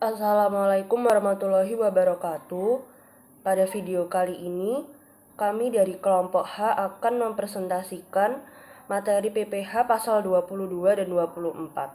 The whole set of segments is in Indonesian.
Assalamualaikum warahmatullahi wabarakatuh. Pada video kali ini, kami dari kelompok H akan mempresentasikan materi PPH pasal 22 dan 24.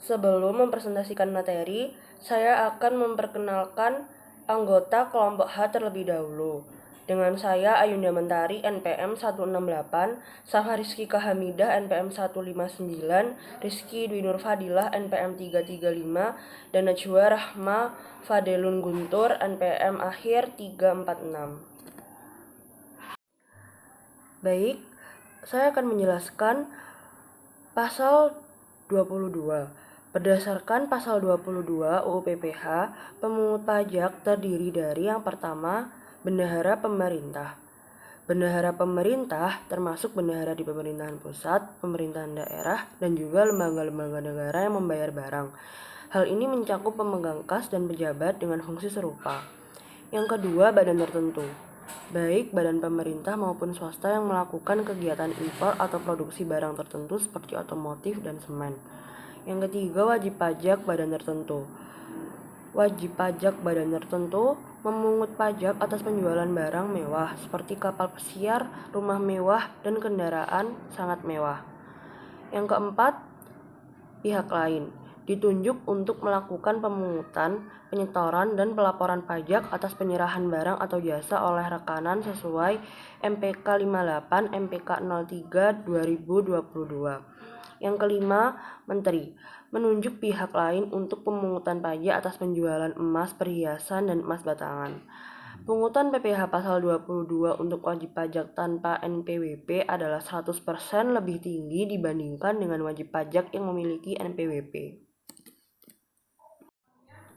Sebelum mempresentasikan materi, saya akan memperkenalkan anggota kelompok H terlebih dahulu. Dengan saya Ayunda Mentari NPM 168, Safa Rizky Hamidah NPM 159, Rizky Dwi Nur Fadilah NPM 335, dan Najwa Rahma Fadelun Guntur NPM akhir 346. Baik, saya akan menjelaskan pasal 22. Berdasarkan pasal 22 UU PPH, pemungut pajak terdiri dari yang pertama, bendahara pemerintah. Bendahara pemerintah termasuk bendahara di pemerintahan pusat, pemerintahan daerah, dan juga lembaga-lembaga negara yang membayar barang. Hal ini mencakup pemegang kas dan pejabat dengan fungsi serupa. Yang kedua, badan tertentu. Baik badan pemerintah maupun swasta yang melakukan kegiatan impor atau produksi barang tertentu seperti otomotif dan semen. Yang ketiga, wajib pajak badan tertentu. Wajib pajak badan tertentu memungut pajak atas penjualan barang mewah seperti kapal pesiar, rumah mewah, dan kendaraan sangat mewah. Yang keempat, pihak lain ditunjuk untuk melakukan pemungutan, penyetoran, dan pelaporan pajak atas penyerahan barang atau jasa oleh rekanan sesuai MPK 58 MPK 03 2022. Yang kelima, menteri menunjuk pihak lain untuk pemungutan pajak atas penjualan emas, perhiasan, dan emas batangan. Pungutan PPH pasal 22 untuk wajib pajak tanpa NPWP adalah 100% lebih tinggi dibandingkan dengan wajib pajak yang memiliki NPWP.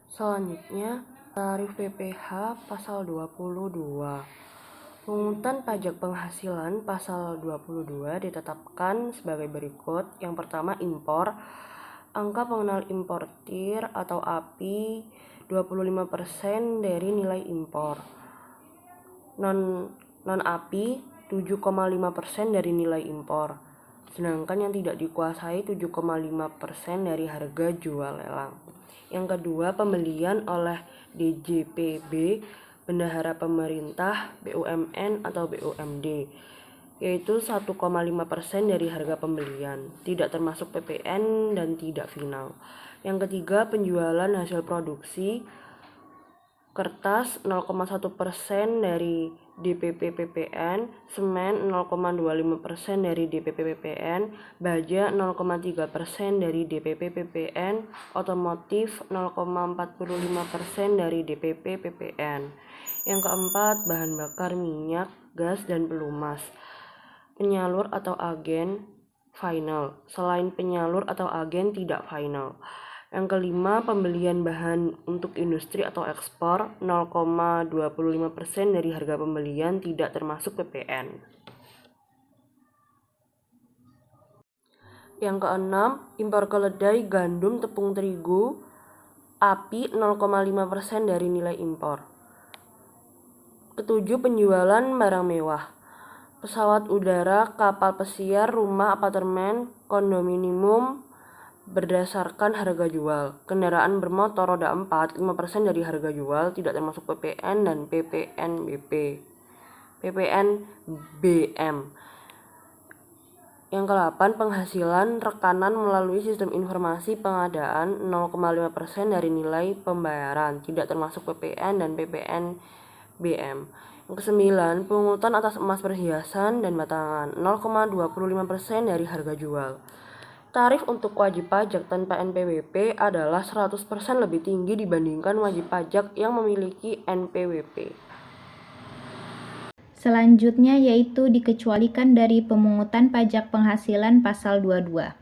Selanjutnya, tarif PPH pasal 22. Pungutan pajak penghasilan pasal 22 ditetapkan sebagai berikut. Yang pertama, impor. Angka pengenal importir atau API 25% dari nilai impor. Non-API 7,5% dari nilai impor. Sedangkan yang tidak dikuasai 7,5% dari harga jual lelang. Yang kedua, pembelian oleh DJPB, bendahara pemerintah, BUMN atau BUMD, yaitu 1,5% dari harga pembelian, tidak termasuk PPN dan tidak final. Yang ketiga, penjualan hasil produksi, kertas 0,1% dari DPP PPN, semen 0,25% dari DPP PPN, baja 0,3% dari DPP PPN, otomotif 0,45% dari DPP PPN. Yang keempat, bahan bakar minyak, gas, dan pelumas. Penyalur atau agen final. Selain penyalur atau agen tidak final. Yang kelima, pembelian bahan untuk industri atau ekspor 0,25% dari harga pembelian tidak termasuk PPN. Yang keenam, impor keledai, gandum, tepung terigu, API 0,5% dari nilai impor. Ketujuh, penjualan barang mewah. Pesawat udara, kapal pesiar, rumah, apartemen, kondominium berdasarkan harga jual. Kendaraan bermotor roda 4, 5% dari harga jual, tidak termasuk PPN dan PPNBP. PPNBM. Yang ke-8, penghasilan rekanan melalui sistem informasi pengadaan 0,5% dari nilai pembayaran, tidak termasuk PPN dan PPNBM. Yang ke-9, pungutan atas emas, perhiasan, dan batangan 0,25% dari harga jual. Tarif untuk wajib pajak tanpa NPWP adalah 100% lebih tinggi dibandingkan wajib pajak yang memiliki NPWP. Selanjutnya yaitu dikecualikan dari pemungutan pajak penghasilan pasal 22.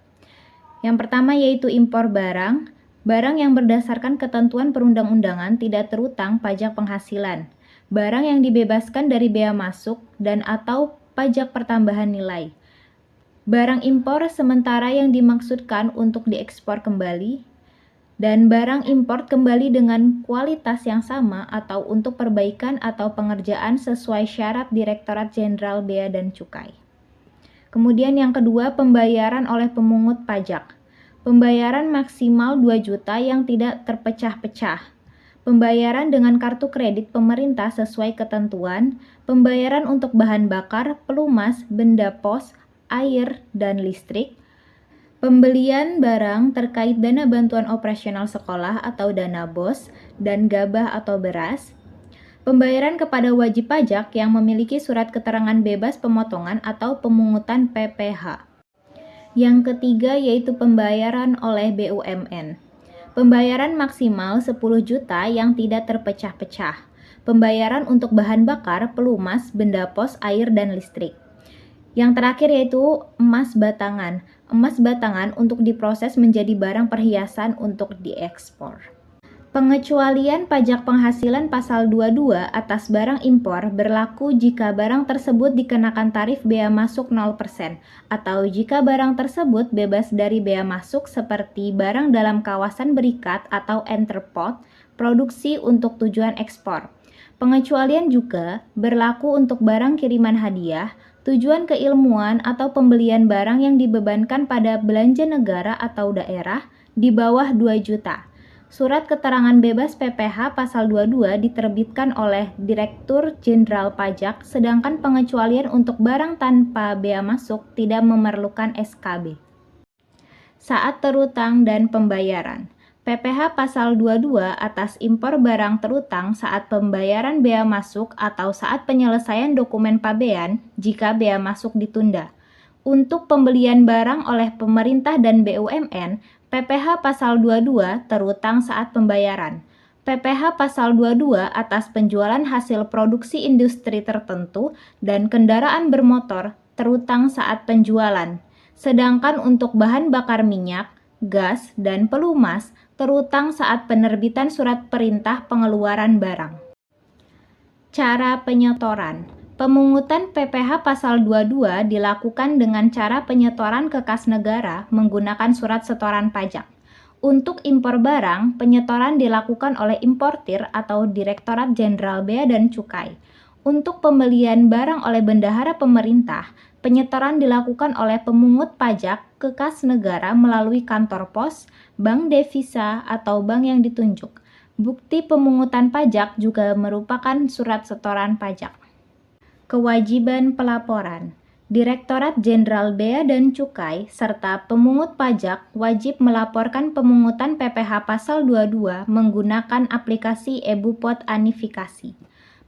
Yang pertama yaitu impor barang. Barang yang berdasarkan ketentuan perundang-undangan tidak terutang pajak penghasilan. Barang yang dibebaskan dari bea masuk dan atau pajak pertambahan nilai. Barang impor sementara yang dimaksudkan untuk diekspor kembali, dan barang impor kembali dengan kualitas yang sama atau untuk perbaikan atau pengerjaan sesuai syarat Direktorat Jenderal Bea dan Cukai. Kemudian yang kedua, pembayaran oleh pemungut pajak. Pembayaran maksimal 2 juta yang tidak terpecah-pecah. Pembayaran dengan kartu kredit pemerintah sesuai ketentuan, pembayaran untuk bahan bakar, pelumas, benda pos, air, dan listrik, pembelian barang terkait dana bantuan operasional sekolah atau dana BOS, dan gabah atau beras, pembayaran kepada wajib pajak yang memiliki surat keterangan bebas pemotongan atau pemungutan PPh. Yang ketiga yaitu pembayaran oleh BUMN. Pembayaran maksimal 10 juta yang tidak terpecah-pecah. Pembayaran untuk bahan bakar, pelumas, benda pos, air, dan listrik. Yang terakhir yaitu emas batangan. Emas batangan untuk diproses menjadi barang perhiasan untuk diekspor. Pengecualian pajak penghasilan pasal 22 atas barang impor berlaku jika barang tersebut dikenakan tarif bea masuk 0% atau jika barang tersebut bebas dari bea masuk seperti barang dalam kawasan berikat atau entrepot produksi untuk tujuan ekspor. Pengecualian juga berlaku untuk barang kiriman hadiah, tujuan keilmuan atau pembelian barang yang dibebankan pada belanja negara atau daerah di bawah 2 juta. Surat keterangan bebas PPh pasal 22 diterbitkan oleh Direktur Jenderal Pajak, sedangkan pengecualian untuk barang tanpa bea masuk tidak memerlukan SKB. Saat terutang dan pembayaran. PPh pasal 22 atas impor barang terutang saat pembayaran bea masuk atau saat penyelesaian dokumen pabean jika bea masuk ditunda. Untuk pembelian barang oleh pemerintah dan BUMN, PPh pasal 22 terutang saat pembayaran. PPh pasal 22 atas penjualan hasil produksi industri tertentu dan kendaraan bermotor terutang saat penjualan. Sedangkan untuk bahan bakar minyak, gas, dan pelumas terutang saat penerbitan surat perintah pengeluaran barang. Cara penyetoran. Pemungutan PPh pasal 22 dilakukan dengan cara penyetoran ke kas negara menggunakan surat setoran pajak. Untuk impor barang, penyetoran dilakukan oleh importir atau Direktorat Jenderal Bea dan Cukai. Untuk pembelian barang oleh bendahara pemerintah, penyetoran dilakukan oleh pemungut pajak ke kas negara melalui kantor pos, bank devisa, atau bank yang ditunjuk. Bukti pemungutan pajak juga merupakan surat setoran pajak. Kewajiban pelaporan. Direktorat Jenderal Bea dan Cukai serta pemungut pajak wajib melaporkan pemungutan PPh pasal 22 menggunakan aplikasi eBupot Anifikasi.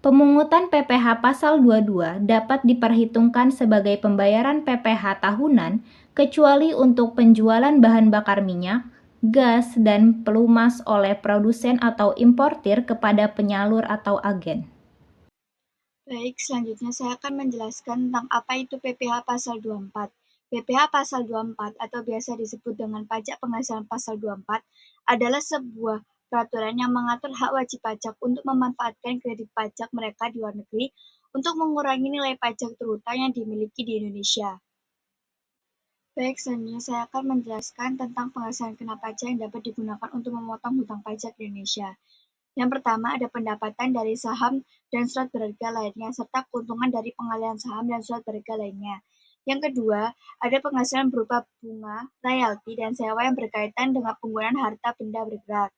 Pemungutan PPh pasal 22 dapat diperhitungkan sebagai pembayaran PPh tahunan kecuali untuk penjualan bahan bakar minyak, gas, dan pelumas oleh produsen atau importir kepada penyalur atau agen. Baik, selanjutnya saya akan menjelaskan tentang apa itu PPh pasal 24. PPh pasal 24 atau biasa disebut dengan pajak penghasilan pasal 24 adalah sebuah peraturan yang mengatur hak wajib pajak untuk memanfaatkan kredit pajak mereka di luar negeri untuk mengurangi nilai pajak terutang yang dimiliki di Indonesia. Baik, selanjutnya saya akan menjelaskan tentang penghasilan kena pajak yang dapat digunakan untuk memotong hutang pajak di Indonesia. Yang pertama ada pendapatan dari saham dan surat berharga lainnya, serta keuntungan dari pengalihan saham dan surat berharga lainnya. Yang kedua, ada penghasilan berupa bunga, royalti, dan sewa yang berkaitan dengan penggunaan harta benda bergerak.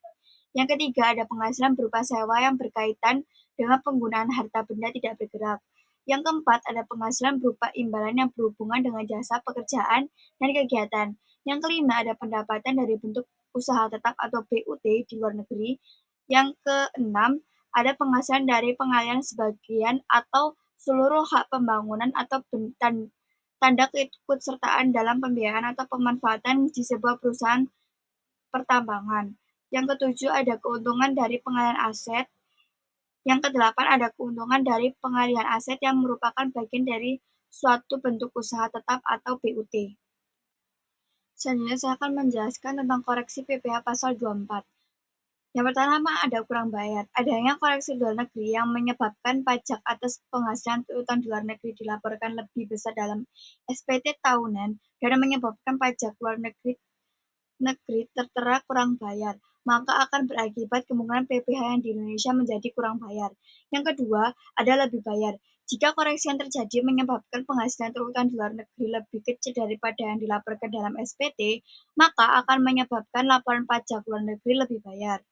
Yang ketiga, ada penghasilan berupa sewa yang berkaitan dengan penggunaan harta benda tidak bergerak. Yang keempat, ada penghasilan berupa imbalan yang berhubungan dengan jasa pekerjaan dan kegiatan. Yang kelima, ada pendapatan dari bentuk usaha tetap atau BUT di luar negeri. Yang keenam, ada penghasilan dari pengalihan sebagian atau seluruh hak pembangunan atau tanda keikutsertaan dalam pembiayaan atau pemanfaatan di sebuah perusahaan pertambangan. Yang ketujuh, ada keuntungan dari pengalihan aset. Yang kedelapan, ada keuntungan dari pengalihan aset yang merupakan bagian dari suatu bentuk usaha tetap atau BUT. Selanjutnya saya akan menjelaskan tentang koreksi PPh pasal 24. Yang pertama ada kurang bayar. Adanya koreksi luar negeri yang menyebabkan pajak atas penghasilan piutang di luar negeri dilaporkan lebih besar dalam SPT tahunan dan menyebabkan pajak luar negeri tertera kurang bayar, maka akan berakibat kemungkinan PPh yang di Indonesia menjadi kurang bayar. Yang kedua, ada lebih bayar. Jika koreksi yang terjadi menyebabkan penghasilan terutang di luar negeri lebih kecil daripada yang dilaporkan dalam SPT, maka akan menyebabkan laporan pajak luar negeri lebih bayar.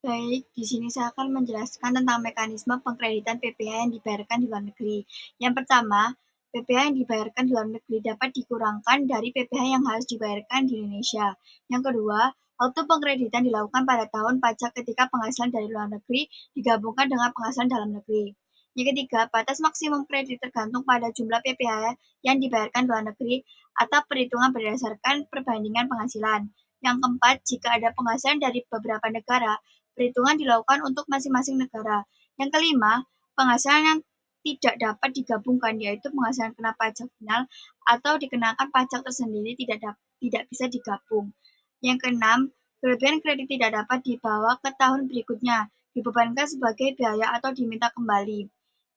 Baik, di sini saya akan menjelaskan tentang mekanisme pengkreditan PPh yang dibayarkan di luar negeri. Yang pertama, PPh yang dibayarkan di luar negeri dapat dikurangkan dari PPh yang harus dibayarkan di Indonesia. Yang kedua, auto pengkreditan dilakukan pada tahun pajak ketika penghasilan dari luar negeri digabungkan dengan penghasilan dalam negeri. Yang ketiga, batas maksimum kredit tergantung pada jumlah PPh yang dibayarkan di luar negeri atau perhitungan berdasarkan perbandingan penghasilan. Yang keempat, jika ada penghasilan dari beberapa negara, perhitungan dilakukan untuk masing-masing negara. Yang kelima, penghasilan yang tidak dapat digabungkan, yaitu penghasilan kena pajak final atau dikenakan pajak tersendiri tidak bisa digabung. Yang keenam, kelebihan kredit tidak dapat dibawa ke tahun berikutnya, dibebankan sebagai biaya atau diminta kembali.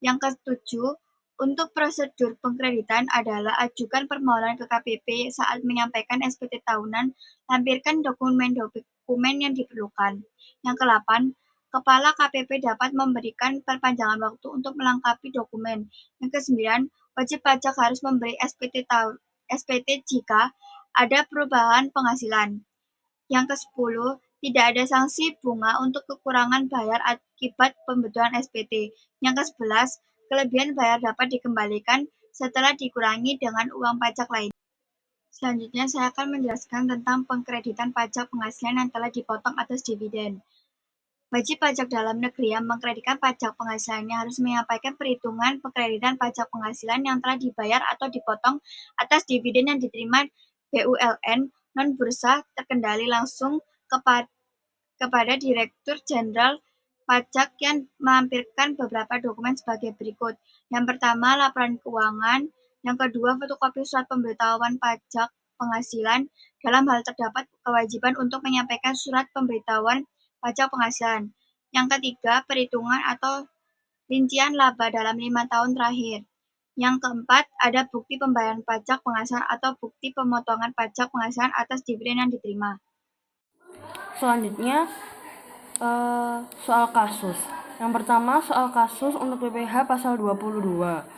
Yang ketujuh, untuk prosedur pengkreditan adalah ajukan permohonan ke KPP saat menyampaikan SPT tahunan, lampirkan dokumen yang diperlukan. Yang ke-8, Kepala KPP dapat memberikan perpanjangan waktu untuk melengkapi dokumen. Yang ke-9, wajib pajak harus memberi SPT jika ada perubahan penghasilan. Yang ke-10, tidak ada sanksi bunga untuk kekurangan bayar akibat pembetulan SPT. Yang ke-11, kelebihan bayar dapat dikembalikan setelah dikurangi dengan uang pajak lain. Selanjutnya, saya akan menjelaskan tentang pengkreditan pajak penghasilan yang telah dipotong atas dividen. Wajib pajak dalam negeri yang mengkreditkan pajak penghasilannya harus menyampaikan perhitungan pengkreditan pajak penghasilan yang telah dibayar atau dipotong atas dividen yang diterima BULN non-bursa terkendali langsung kepada Direktur Jenderal Pajak yang melampirkan beberapa dokumen sebagai berikut. Yang pertama, laporan keuangan. Yang kedua, fotokopi surat pemberitahuan pajak penghasilan. Dalam hal terdapat kewajiban untuk menyampaikan surat pemberitahuan pajak penghasilan. Yang ketiga, perhitungan atau rincian laba dalam 5 tahun terakhir. Yang keempat, ada bukti pembayaran pajak penghasilan atau bukti pemotongan pajak penghasilan atas dividen yang diterima. Selanjutnya, soal kasus. Yang pertama, soal kasus untuk PPh pasal 22.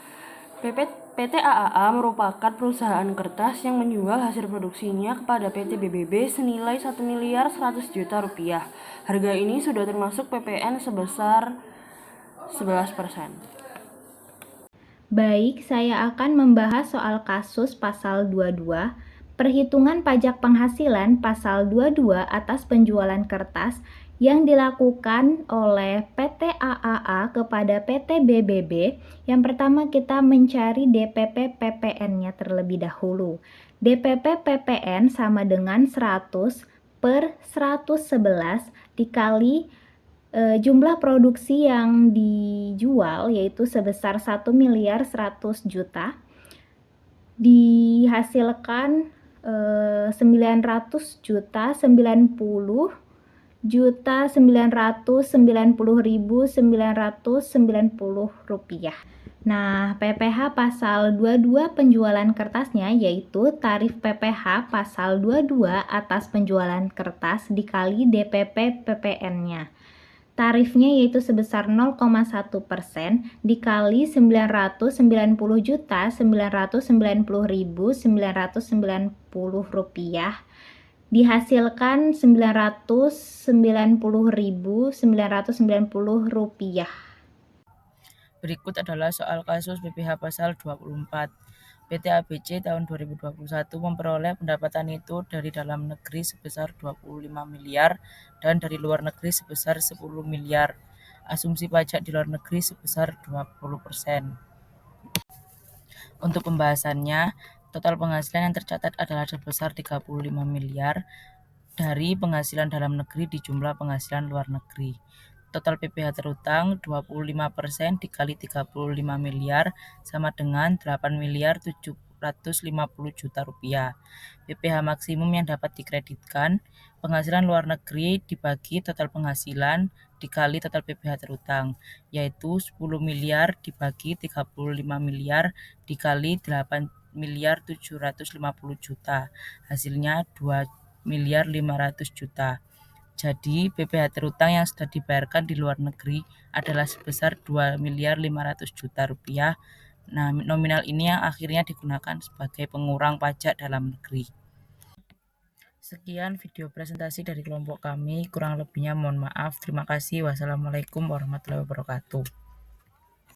PT AAA merupakan perusahaan kertas yang menjual hasil produksinya kepada PT BBB senilai 1 miliar 100 juta rupiah. Harga ini sudah termasuk PPN sebesar 11%. Baik, saya akan membahas soal kasus pasal 22, perhitungan pajak penghasilan pasal 22 atas penjualan kertas yang dilakukan oleh PT AAA kepada PT BBB. Yang pertama kita mencari DPP PPN-nya terlebih dahulu. DPP PPN sama dengan 100 per 111 dikali jumlah produksi yang dijual yaitu sebesar 1 miliar 100 juta dihasilkan 900 juta 90 juta 990.990 rupiah. Nah, PPh pasal 22 penjualan kertasnya yaitu tarif PPh pasal 22 atas penjualan kertas dikali DPP PPN-nya. Tarifnya yaitu sebesar 0,1% dikali 990 juta 990.990 rupiah dihasilkan 990.990 rupiah. Berikut adalah soal kasus PPh pasal 24. PT ABC tahun 2021 memperoleh pendapatan itu dari dalam negeri sebesar 25 miliar dan dari luar negeri sebesar 10 miliar. Asumsi pajak di luar negeri sebesar 20%. Untuk pembahasannya, total penghasilan yang tercatat adalah sebesar 35 miliar dari penghasilan dalam negeri di jumlah penghasilan luar negeri. Total PPh terutang 25% dikali 35 miliar sama dengan 8 miliar 750 juta rupiah. PPh maksimum yang dapat dikreditkan, penghasilan luar negeri dibagi total penghasilan dikali total PPh terutang, yaitu 10 miliar dibagi 35 miliar dikali 8 miliar 750 juta. Hasilnya 2 miliar 500 juta. Jadi, PPh terutang yang sudah dibayarkan di luar negeri adalah sebesar 2.500 juta rupiah. Nah, nominal ini yang akhirnya digunakan sebagai pengurang pajak dalam negeri. Sekian video presentasi dari kelompok kami, kurang lebihnya mohon maaf. Terima kasih. Wassalamualaikum warahmatullahi wabarakatuh.